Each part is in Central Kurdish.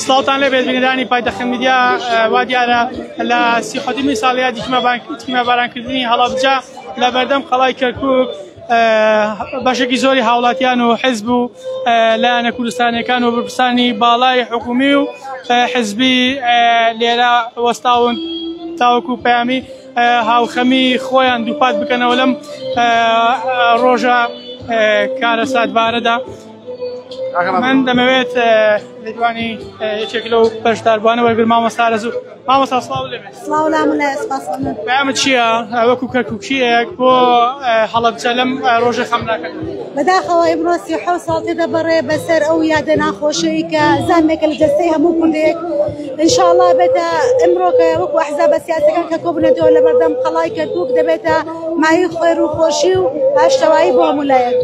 سڵاوتان لەبێت بینەرانی پایتەخت میدیا. وا دیارە لە 37مین ساڵیادی تیمەبارانکردنی هەڵەبجە لە بەردەم قەڵای کەرکووک بەشێکی زۆری هاوڵاتیان و حیزب و لایەنە کوردستانیەکان و بەرپرسانی باڵای حکومی و حیزبی لێرە وەستاون تاوەکو پەیامی هاوخەمی خۆیان دووپات بکەنەوە لەم ڕۆژە کارە ساتبارەدا. من دەمەوێت لێدوانی یەکێک لەو بەشداربووانە وەرگرم مامۆستا رەزوو. مامۆستا سڵاو لێبێت. سڵاو لامن لە سپاسمە. پەیامت چییە وەکو کەرکووکیەک بۆ هەڵەبجە لەم ڕۆژە خەمناکە؟ بەداخەوە ئیمڕۆ 37 ساڵ تێدەبڕێ بەسەر ئەو یادە ناخۆشەی کە زانێکە لە جەستەی هەموو کوردێک ئینشاءڵڵا بێتە ئەمڕۆ کە وەکو ئەحزابە سیاسیەکان کە کۆبنەتەوە لە بەردەم قەڵای کەرکووک دەبێتە مای خێر و خۆشی و هاشتەوایی بۆ هەموو لایەک.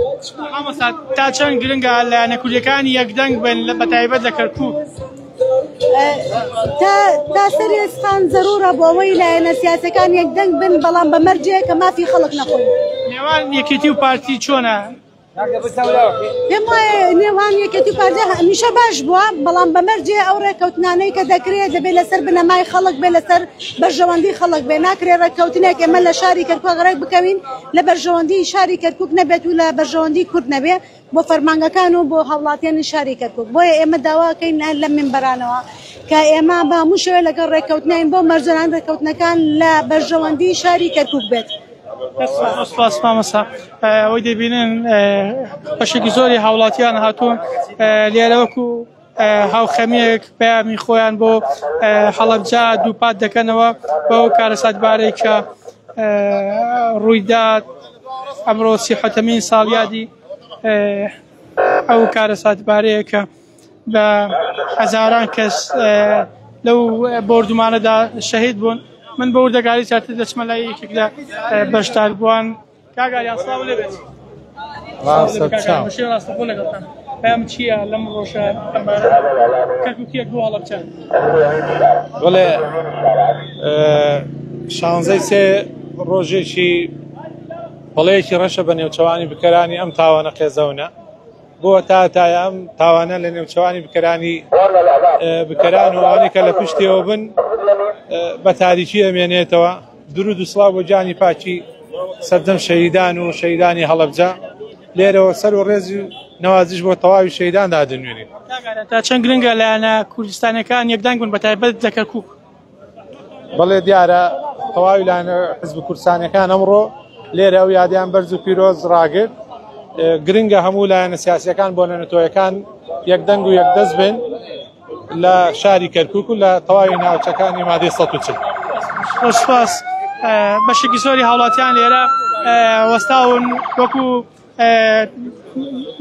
مامۆستا تا چەند گرنگە لایەنە کوردیەکان یەکدەنگ بن بەتایبەت لە کەرکووک؟ تا سەرێسخان زەرورە بۆ ئەوەی لایەنە سیاسەکان یەکدەنگ بن بەڵام بە مەرجێ کە مافی خەڵک نەخۆین. نێوان یەکێتی و پارتی چۆنە؟ پێم وایە نێوان یەکێتی و پارتی هەمیشە باش بووە بەڵام بە مەرجێ ئەو ڕێککەوتنانەی کە دەکرێت دەبێت لەسەر بنەمای خەڵک بێ لەسەر بەرژەوەندی خەڵک بێ ناکرێت ڕێککەوتنێک ئێمە لە شاری کەرکووک ڕێک بکەوین لە بەرژەوەندی شاری کەرکووک نەبێت و لە بەرژەوەندی کورد نەبێ بۆ فەرمانگەکان و بۆ هاوڵاتیانی شاری کەرکووک. بۆیە ئێمە داواکەین لە منبەرانەوە کە ئێمە بە هەموو شێوێ لەگەڵ ڕێککەوتنین بۆ مەرجەران ڕێککەوتنەکان لە بەرژەوەندی شاری کەرکووک بێت. سپاس مامۆستا. ئەوەی دەبینن بەشێکی زۆری هاوڵاتیان هاتوون لێرە وەکو هاوخەمیەک پەیامی خۆیان بۆ هەڵەبجە دووپات دەکەنەوە بەو کارە ساتبارەی کە ڕوویدات ئەمڕۆ 37مین ساڵیادی ئەو کارە ساتبارەیە کە بە هەزاران کەس لەو بۆردومانەدا شەهید بوون. من بە وردەگاری چارتر دەچمە لای یەکێک لە بەشداربووان. کاگاریان سڵاو لێبێت. بەشیر ڕاستەخۆ لەگەڵتان. پەیام چییە لەم ڕۆژە کەرکووکیەک بۆ هەڵەبجە؟ بەڵێ 16 ڕۆژێکی بەڵەیەکی ڕەشە بە نێوچەوانی بکەرانی ئەم تاوانە قێزەونە بۆ تایە ئەم تاوانە لە نێوچەوانی بکەران و ئەوانەی کە لە پشتیەوە بن بە تاریکی ئەمێنێتەوە. درود و سڵاو بۆ جانی پاکی سەردەم شەهیدان و شەهیدانی هەڵەبجە لێرەوە سەر و ڕێزی نەوازش بۆ تەواوی شەهیدان دادنوێنین. تا چەند گرنگە لایەنە کوردستانیەکان یەکدەنگ بن بەتایبەت لە کەرکووک؟ بەڵێ دیارە تەواوی لایەنە حیزب کوردستانیەکان ئەمڕۆ لێرە ئەو یادیان بەرز و پیرۆز ڕاگرت. گرنگە هەموو لایەنە سیاسیەکان بۆ نەنەتۆیەکان یەکدەنگ و یەکدەست بن لە شاری کەرکووک و لە تەواوی ناوچەکانی مادەی 140. سپاس. بەشێکی زۆری هاوڵاتیان لێرە وەستاون وەکو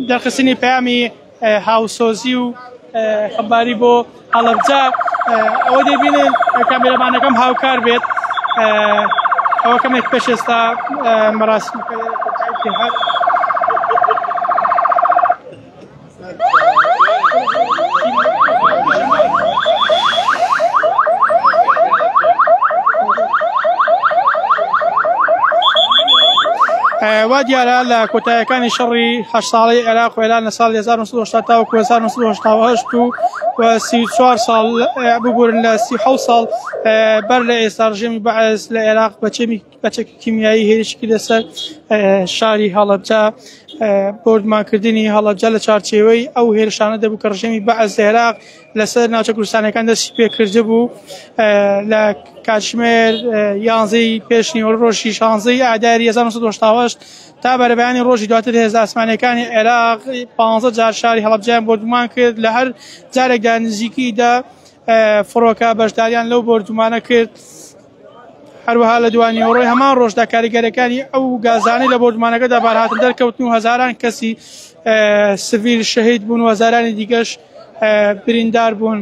دەرخستنی پەیامی هاوسۆزی و خەباری بۆ هەڵەبجە. ئەوە دەبینن کامێرەمانەکەم هاوکار بێت. ئەوە کەمێک پێش ئێستا مەراسیمەکە هات. وا دیارە لە کۆتاییەکانی شەڕی 8 ساڵەی عێراق و ئێران لە ساڵی 1970 تاوەکو 1970 و 34 ساڵ ببوورن لە 37 ساڵ بەر لە ئێستا ڕژێمی بەعەز لە عێراق بەچێکی کیمیایی هێرشی لەسەر شاری هەڵەبجە بۆردمانکردنی هەڵەبجە لە چارچێوەی ئەو هێرشانە دەبوو کە ڕژێمی بەعەز لە عێراق لەسەر ناوچە کوردستانەکان دەستی پێکرده بوو. لە کاتژمێر 11 پێش نیوەڕۆژی 16 ئاداری 1970 تا بەرەبەیانی ڕۆژی دواتر هێزە ئاسمانیەکانی عێراق 15 جار شاری هەڵەبجەیان بۆردومان کرد. لە هەر جارێکدا نزیکی فڕۆکە بەشداریان لەو بۆردومانە کرد. هەروەها لە دوانی ڕۆی هەمان ڕۆژدا کاریگەرەکانی ئەو گازانەی لە بۆردومانەکەدا بارهاتن دەرکەوتن و هەزاران کەسی سڤیل شەهید بوون و هەزارانی دیگەش بریندار بوون.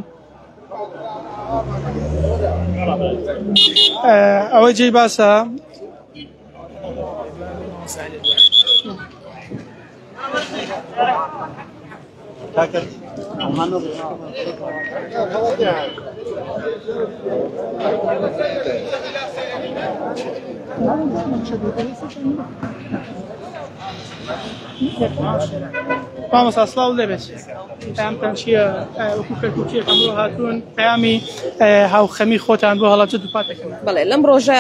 ئەوەی جێی باسە مامۆستا سڵاو دەبێت پەیامتان چییە وەکو کەرکووکیەک ئەمڕۆ هاتوون پەیامی هاوخەمی خۆتان بۆ هەڵەبجە دووپات دەکەن بەڵێ لەم ڕۆژە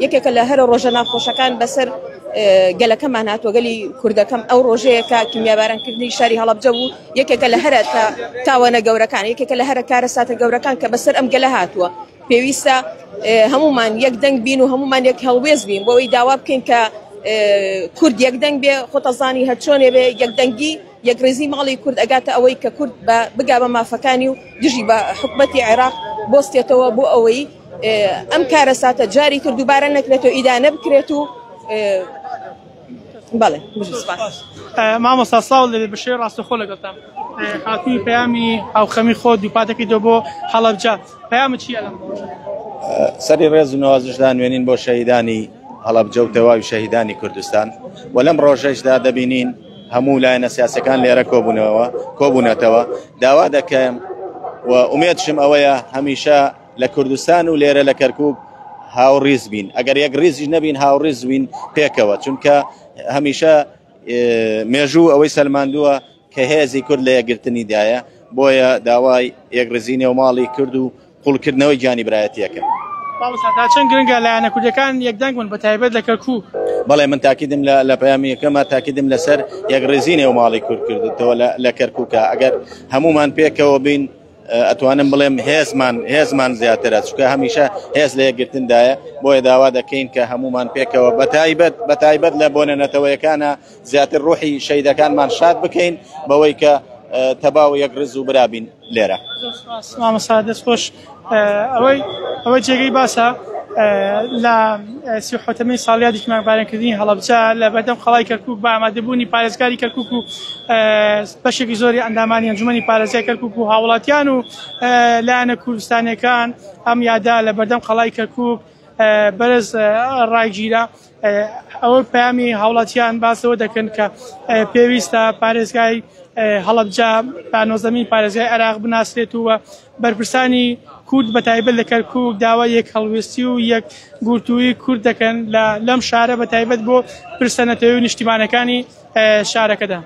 یەکێکە لە هەرە ڕۆژە ناخۆشەکان بەسەر گەلەکەمان هاتووە گەلی کوردەکەم ئەو ڕۆژەیەکە کیمیابارانکردنی شاری هەڵەبجە بوو یەکێکە لە هەرە تاوانە گەورەکان یەکێکە لە هەرە کارە ساتە گەورەکان کە بەسەر ئەم گەلە هاتووە پێویستە هەمومان یەک دەنگ بین و هەمومان یەک هەڵوێز بین بۆەوەی داوا بکەین کە کورد یەک دەنگ بێ خۆتەزانی هەرچۆنێ بێ یەکدەنگی یەکڕێزی ماڵی کورد ئەگاتە ئەوەی کە کورد بگا بە مافەکانی و دژی بە حکومەتی عێراق بۆستێتەوە بۆ ئەوەی ئەم کارە ساتە جاری تر دووبارە نەکرێتەوە ئیدانە بکرێت و بەڵێ مامۆستا ساڵ لێ بەشێ ڕاستەخۆ لەگەڵتان هاتووی پەیامی هاوخەمی خۆ دووپاتەکەیتەوە بۆ هەڵەبجە پەیامت چییە لەم سەری ڕێز و نوازشدان وێنین بۆ شەهیدانی هەڵەبجە و تەواوی شەهیدانی کوردستان و لەم ڕۆژەشدا دەبینین هەموو لایەنە سیاسەکان لێرە کۆبوونەتەوە داوا دەکەم و ئومێدشم ئەوەیە هەمیشە لە کوردستان و لێرە لە کەرکووک هاوڕیز بین ئەگەر یەک ڕیزی نەبین هاوڕیز بین پێکەوە چونکە هەمیشە مێژوو ئەوەی سەلماندووە کە هێزی کورد لە یەکگرتنی دایە بۆیە داوای یەکڕێزی نێوماڵی کورد و قوڵکردنەوەی گیانی برایەتیەکە تا چەند گرنگە لایەنە کوردەکان یەکدەنگ بوون بەتایبەت لە کەرکووک بەڵێ من تاکیدم لە پەیامیەکەمە تاکیدم لەسەر یەکڕێزی نێوماڵی کورد کردێتەوە لە کەرکووکە ئەگەر هەمومان پێکەوە بین ئەتوانم بڵێم هێزمان زیاترە چونکە هەمیشە هێز لە یەکگرتندایە بۆیە داوا دەکەین کە هەمومان پێکەوە بەتایبەت لە بۆنەنەتەوەیەکانە زیاتر ڕوحی شەیدەکانمان شاد بکەین بەوەی کە تەباو یەکڕز و برابین لێرە مامۆستا دەستخۆش ئەوەی جێگەی باسە لە 37مین ساڵیادی کیمیابارانکردنی هەڵەبجە لە بەردەم خەڵای کەرکووک بە ئامادەبوونی پارێزگاری کەرکووک و بەشێکی زۆری ئەندامانی ئەنجومەنی پارێزگای کەرکووک و هاوڵاتیان و لایەنە کوردستانیەکان ئەم یادا لە بەردەم خەڵای کەرکووک بەرز ڕایگیرە ئەوە پەیامی هاوڵاتیان باسەوە دەکەن کە پێویستە پارێزگای هەڵەبجە بە 19مین پارێزگای عێراق بناسرێت و بەرپرسانی کورد بەتایبەت لە کەرکووک داوای یەک هەڵوێستی و یەک گورتووی کورد دەکەن لەم شارە بەتایبەت بۆ پرسەنەتەوەی و نیشتیمانەکانی شارەکەدا